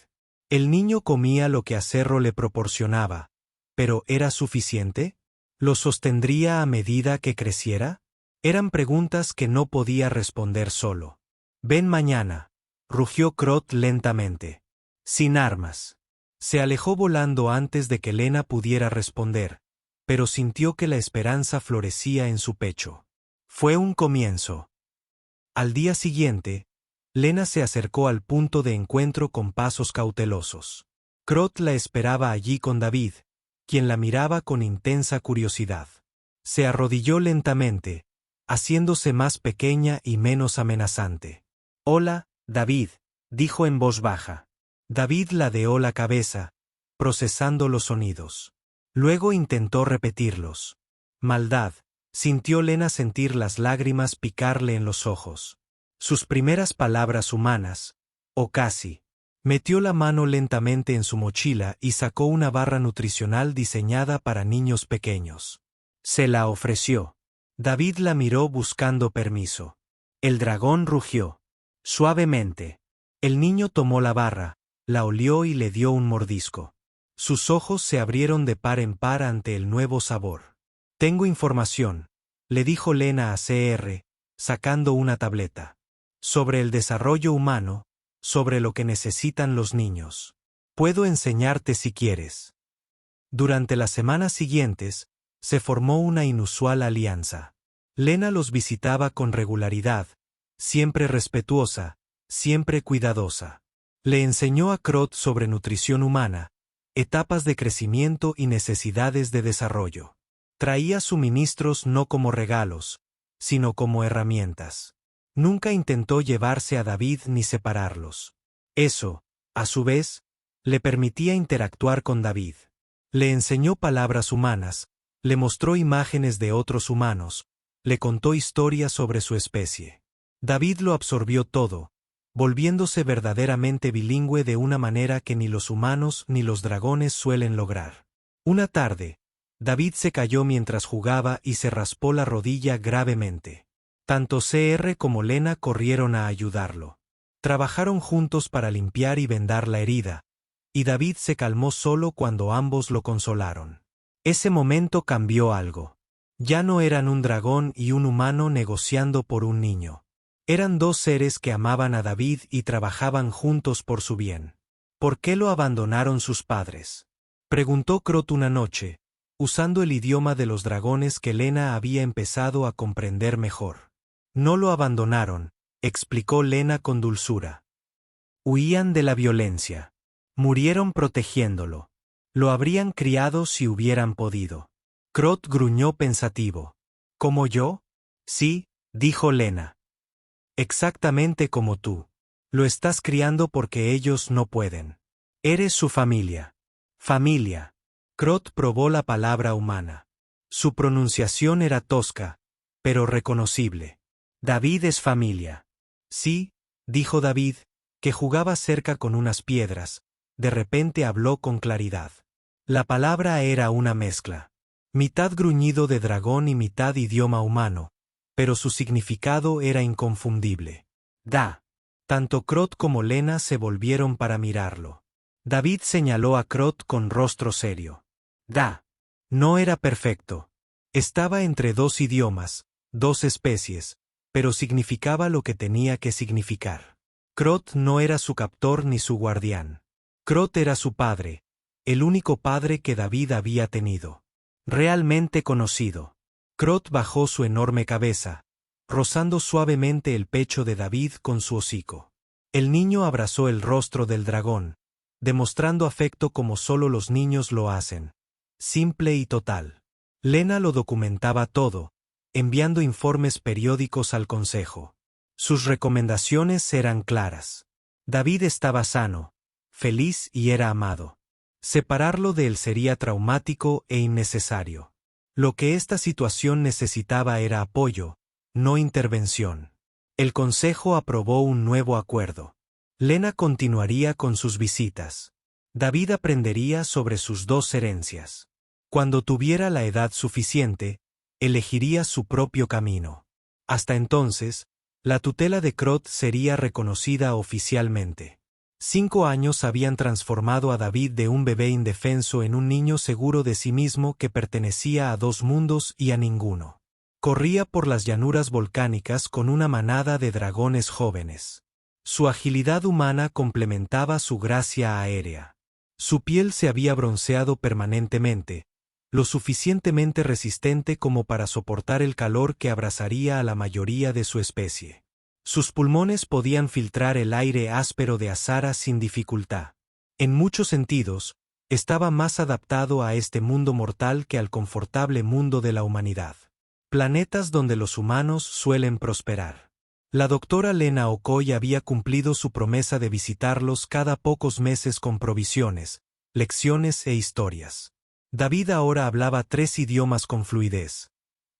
S1: El niño comía lo que Acerro le proporcionaba, pero ¿era suficiente? ¿Lo sostendría a medida que creciera? Eran preguntas que no podía responder solo. Ven mañana, rugió Krot lentamente. Sin armas. Se alejó volando antes de que Lena pudiera responder, pero sintió que la esperanza florecía en su pecho. Fue un comienzo. Al día siguiente, Lena se acercó al punto de encuentro con pasos cautelosos. Krot la esperaba allí con David, quien la miraba con intensa curiosidad. Se arrodilló lentamente, haciéndose más pequeña y menos amenazante. «Hola, David», dijo en voz baja. David ladeó la cabeza, procesando los sonidos. Luego intentó repetirlos. «Maldad», sintió Lena sentir las lágrimas picarle en los ojos. Sus primeras palabras humanas, o casi. Metió la mano lentamente en su mochila y sacó una barra nutricional diseñada para niños pequeños. Se la ofreció. David la miró buscando permiso. El dragón rugió. Suavemente. El niño tomó la barra, la olió y le dio un mordisco. Sus ojos se abrieron de par en par ante el nuevo sabor. «Tengo información», le dijo Lena a CR, sacando una tableta. «Sobre el desarrollo humano, sobre lo que necesitan los niños. Puedo enseñarte si quieres». Durante las semanas siguientes, se formó una inusual alianza. Lena los visitaba con regularidad, siempre respetuosa, siempre cuidadosa. Le enseñó a Crot sobre nutrición humana, etapas de crecimiento y necesidades de desarrollo. Traía suministros no como regalos, sino como herramientas. Nunca intentó llevarse a David ni separarlos. Eso, a su vez, le permitía interactuar con David. Le enseñó palabras humanas, le mostró imágenes de otros humanos, le contó historias sobre su especie. David lo absorbió todo, volviéndose verdaderamente bilingüe de una manera que ni los humanos ni los dragones suelen lograr. Una tarde, David se cayó mientras jugaba y se raspó la rodilla gravemente. Tanto CR como Lena corrieron a ayudarlo. Trabajaron juntos para limpiar y vendar la herida, y David se calmó solo cuando ambos lo consolaron. Ese momento cambió algo. Ya no eran un dragón y un humano negociando por un niño. Eran dos seres que amaban a David y trabajaban juntos por su bien. ¿Por qué lo abandonaron sus padres?, preguntó Crot una noche, usando el idioma de los dragones que Lena había empezado a comprender mejor. No lo abandonaron, explicó Lena con dulzura. Huían de la violencia. Murieron protegiéndolo. Lo habrían criado si hubieran podido. Crot gruñó pensativo. ¿Como yo? Sí, dijo Lena. Exactamente como tú. Lo estás criando porque ellos no pueden. Eres su familia. Familia. Crot probó la palabra humana. Su pronunciación era tosca, pero reconocible. David es familia. Sí, dijo David, que jugaba cerca con unas piedras. De repente habló con claridad. La palabra era una mezcla. Mitad gruñido de dragón y mitad idioma humano, pero su significado era inconfundible. Da. Tanto Crot como Lena se volvieron para mirarlo. David señaló a Crot con rostro serio. Da. No era perfecto. Estaba entre dos idiomas, dos especies, pero significaba lo que tenía que significar. Crot no era su captor ni su guardián. Crot era su padre, el único padre que David había tenido. Realmente conocido. Crot bajó su enorme cabeza, rozando suavemente el pecho de David con su hocico. El niño abrazó el rostro del dragón, demostrando afecto como solo los niños lo hacen. Simple y total. Lena lo documentaba todo, enviando informes periódicos al consejo. Sus recomendaciones eran claras. David estaba sano, feliz y era amado. Separarlo de él sería traumático e innecesario. Lo que esta situación necesitaba era apoyo, no intervención. El consejo aprobó un nuevo acuerdo. Lena continuaría con sus visitas. David aprendería sobre sus dos herencias. Cuando tuviera la edad suficiente, elegiría su propio camino. Hasta entonces, la tutela de Crot sería reconocida oficialmente. 5 años habían transformado a David de un bebé indefenso en un niño seguro de sí mismo que pertenecía a dos mundos y a ninguno. Corría por las llanuras volcánicas con una manada de dragones jóvenes. Su agilidad humana complementaba su gracia aérea. Su piel se había bronceado permanentemente, lo suficientemente resistente como para soportar el calor que abrasaría a la mayoría de su especie. Sus pulmones podían filtrar el aire áspero de Azara sin dificultad. En muchos sentidos, Estaba más adaptado a este mundo mortal que al confortable mundo de la humanidad. Planetas donde los humanos suelen prosperar. La doctora Lena Okoye había cumplido su promesa de visitarlos cada pocos meses con provisiones, lecciones e historias. David ahora hablaba 3 idiomas con fluidez: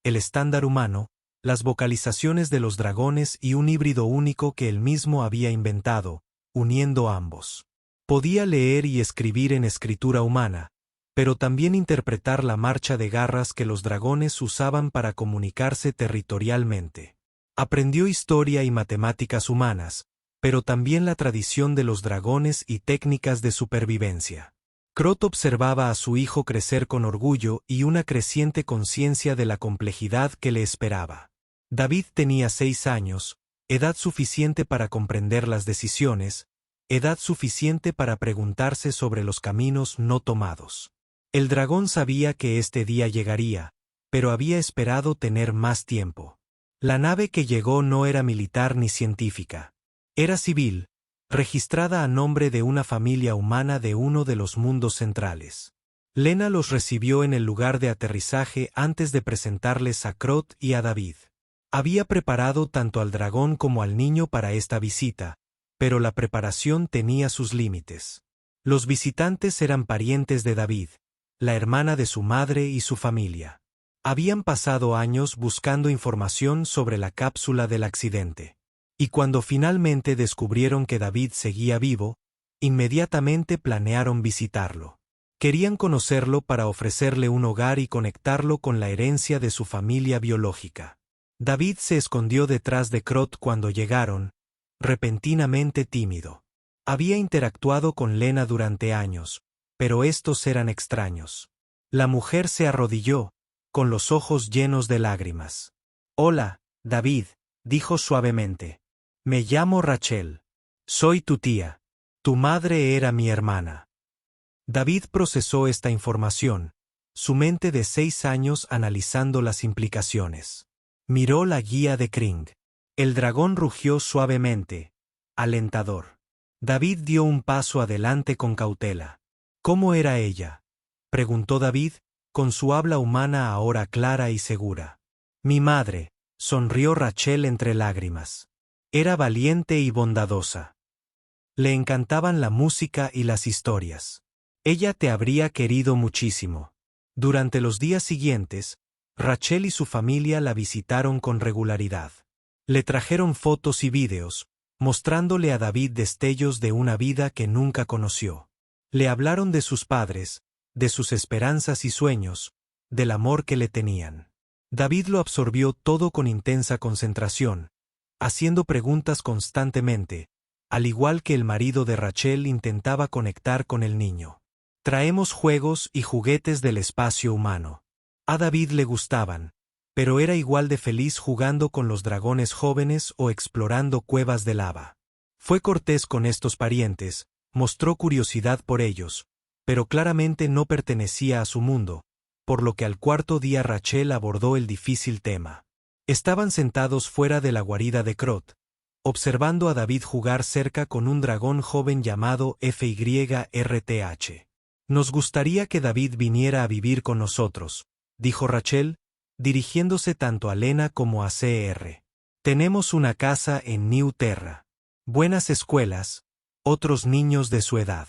S1: el estándar humano, las vocalizaciones de los dragones y un híbrido único que él mismo había inventado, uniendo ambos. Podía leer y escribir en escritura humana, pero también interpretar la marcha de garras que los dragones usaban para comunicarse territorialmente. Aprendió historia y matemáticas humanas, pero también la tradición de los dragones y técnicas de supervivencia. Crot observaba a su hijo crecer con orgullo y una creciente conciencia de la complejidad que le esperaba. David tenía 6 años, edad suficiente para comprender las decisiones, edad suficiente para preguntarse sobre los caminos no tomados. El dragón sabía que este día llegaría, pero había esperado tener más tiempo. La nave que llegó no era militar ni científica. Era civil, registrada a nombre de una familia humana de uno de los mundos centrales. Lena los recibió en el lugar de aterrizaje antes de presentarles a Crot y a David. Había preparado tanto al dragón como al niño para esta visita, pero la preparación tenía sus límites. Los visitantes eran parientes de David, la hermana de su madre y su familia. Habían pasado años buscando información sobre la cápsula del accidente. Y cuando finalmente descubrieron que David seguía vivo, inmediatamente planearon visitarlo. Querían conocerlo para ofrecerle un hogar y conectarlo con la herencia de su familia biológica. David se escondió detrás de Crot cuando llegaron, repentinamente tímido. Había interactuado con Lena durante años, pero estos eran extraños. La mujer se arrodilló, con los ojos llenos de lágrimas. «Hola, David», dijo suavemente. «Me llamo Rachel. Soy tu tía. Tu madre era mi hermana». David procesó esta información, su mente de 6 años analizando las implicaciones. Miró la guía de Kring. El dragón rugió suavemente, alentador. David dio un paso adelante con cautela. «¿Cómo era ella?», preguntó David, con su habla humana ahora clara y segura. «Mi madre», sonrió Rachel entre lágrimas. «Era valiente y bondadosa. Le encantaban la música y las historias. Ella te habría querido muchísimo». Durante los días siguientes, Rachel y su familia la visitaron con regularidad. Le trajeron fotos y vídeos, mostrándole a David destellos de una vida que nunca conoció. Le hablaron de sus padres, de sus esperanzas y sueños, del amor que le tenían. David lo absorbió todo con intensa concentración, haciendo preguntas constantemente, al igual que el marido de Rachel intentaba conectar con el niño. «Traemos juegos y juguetes del espacio humano». A David le gustaban, pero era igual de feliz jugando con los dragones jóvenes o explorando cuevas de lava. Fue cortés con estos parientes, mostró curiosidad por ellos, pero claramente no pertenecía a su mundo, por lo que al 4.º día Rachel abordó el difícil tema. Estaban sentados fuera de la guarida de Crot, observando a David jugar cerca con un dragón joven llamado FYRTH. «Nos gustaría que David viniera a vivir con nosotros», dijo Rachel, dirigiéndose tanto a Lena como a CR. «Tenemos una casa en New Terra. Buenas escuelas, otros niños de su edad.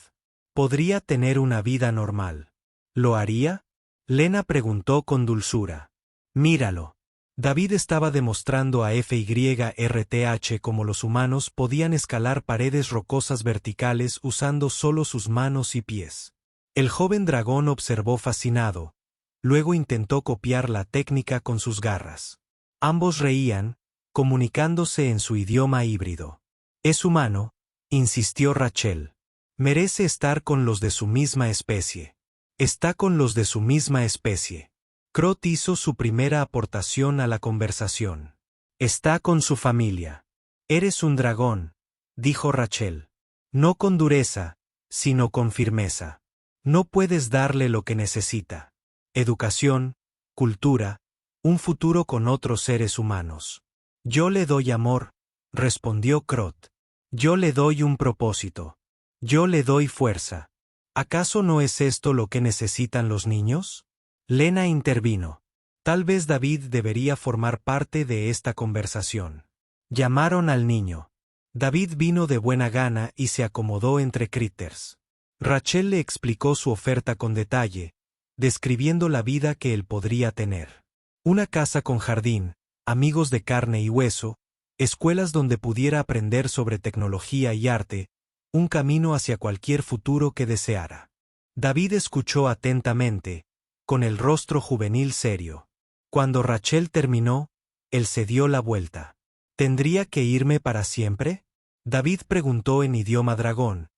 S1: Podría tener una vida normal». «¿Lo haría?», Lena preguntó con dulzura. «Míralo». David estaba demostrando a FYRTH cómo los humanos podían escalar paredes rocosas verticales usando solo sus manos y pies. El joven dragón observó fascinado, luego intentó copiar la técnica con sus garras. Ambos reían, comunicándose en su idioma híbrido. «Es humano», insistió Rachel. «Merece estar con los de su misma especie». «Está con los de su misma especie». Crot hizo su primera aportación a la conversación. «Está con su familia». «Eres un dragón», dijo Rachel. «No con dureza, sino con firmeza. No puedes darle lo que necesita. Educación, cultura, un futuro con otros seres humanos». «Yo le doy amor», respondió Crot. «Yo le doy un propósito. Yo le doy fuerza». ¿Acaso no es esto lo que necesitan los niños? Lena intervino. Tal vez David debería formar parte de esta conversación. Llamaron al niño. David vino de buena gana y se acomodó entre critters. Rachel le explicó su oferta con detalle, describiendo la vida que él podría tener. Una casa con jardín, amigos de carne y hueso, escuelas donde pudiera aprender sobre tecnología y arte, un camino hacia cualquier futuro que deseara. David escuchó atentamente, con el rostro juvenil serio. Cuando Rachel terminó, él se dio la vuelta. ¿Tendría que irme para siempre? David preguntó en idioma dragón,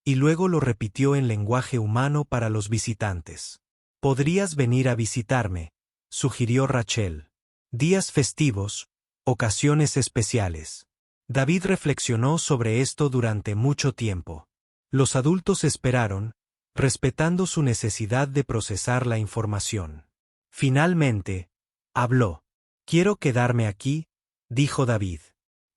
S1: y luego lo repitió en lenguaje humano para los visitantes. «Podrías venir a visitarme», sugirió Rachel. «Días festivos, ocasiones especiales». David reflexionó sobre esto durante mucho tiempo. Los adultos esperaron, respetando su necesidad de procesar la información. Finalmente, habló. «Quiero quedarme aquí», dijo David.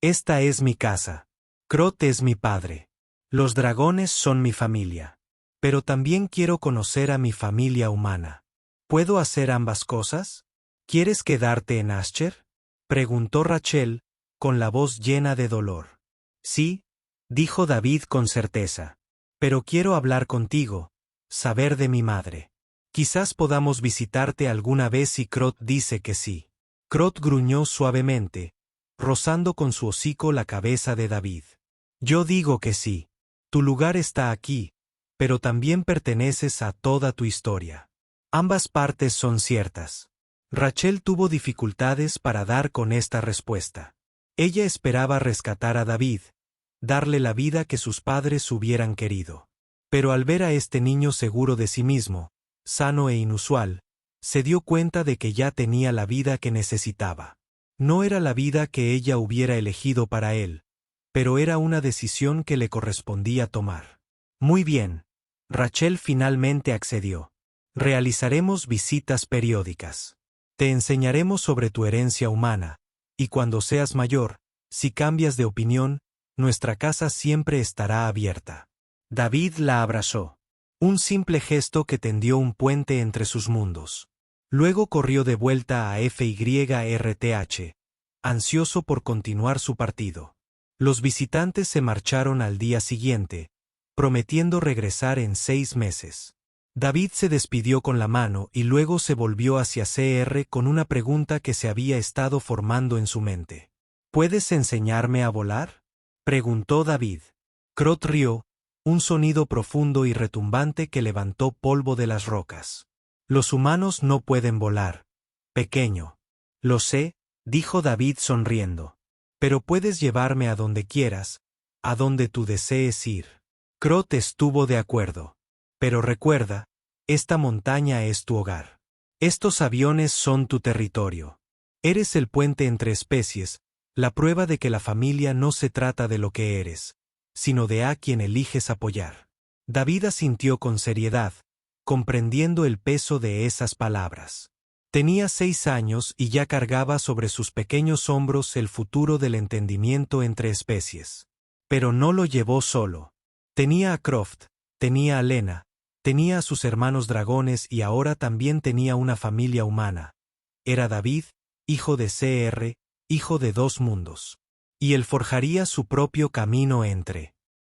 S1: «Esta es mi casa. Crot es mi padre. Los dragones son mi familia. Pero también quiero conocer a mi familia humana. ¿Puedo hacer ambas cosas? ¿Quieres quedarte en Asher?», preguntó Rachel, con la voz llena de dolor. «Sí», dijo David con certeza. «Pero quiero hablar contigo, saber de mi madre. Quizás podamos visitarte alguna vez si Crot dice que sí». Crot gruñó suavemente, rozando con su hocico la cabeza de David. «Yo digo que sí. Tu lugar está aquí, pero también perteneces a toda tu historia. Ambas partes son ciertas». Rachel tuvo dificultades para dar con esta respuesta. Ella esperaba rescatar a David, darle la vida que sus padres hubieran querido. Pero al ver a este niño seguro de sí mismo, sano e inusual, se dio cuenta de que ya tenía la vida que necesitaba. No era la vida que ella hubiera elegido para él, pero era una decisión que le correspondía tomar. «Muy bien», Rachel finalmente accedió. «Realizaremos visitas periódicas. Te enseñaremos sobre tu herencia humana, y cuando seas mayor, si cambias de opinión, nuestra casa siempre estará abierta». David la abrazó. Un simple gesto que tendió un puente entre sus mundos. Luego corrió de vuelta a FYRTH, ansioso por continuar su partido. Los visitantes se marcharon al día siguiente, prometiendo regresar en 6 meses. David se despidió con la mano y luego se volvió hacia CR con una pregunta que se había estado formando en su mente. «¿Puedes enseñarme a volar?», preguntó David. Crot rió, un sonido profundo y retumbante que levantó polvo de las rocas. «Los humanos no pueden volar, pequeño». «Lo sé», dijo David sonriendo. «Pero puedes llevarme a donde quieras, a donde tú desees ir». Crot estuvo de acuerdo. «Pero recuerda, esta montaña es tu hogar. Estos aviones son tu territorio. Eres el puente entre especies, la prueba de que la familia no se trata de lo que eres, sino de a quien eliges apoyar». David asintió con seriedad, comprendiendo el peso de esas palabras. Tenía 6 años y ya cargaba sobre sus pequeños hombros el futuro del entendimiento entre especies. Pero no lo llevó solo. Tenía a Croft, tenía a Lena, tenía a sus hermanos dragones y ahora también tenía una familia humana. Era David, hijo de CR, hijo de 2 mundos. Y él forjaría su propio camino entre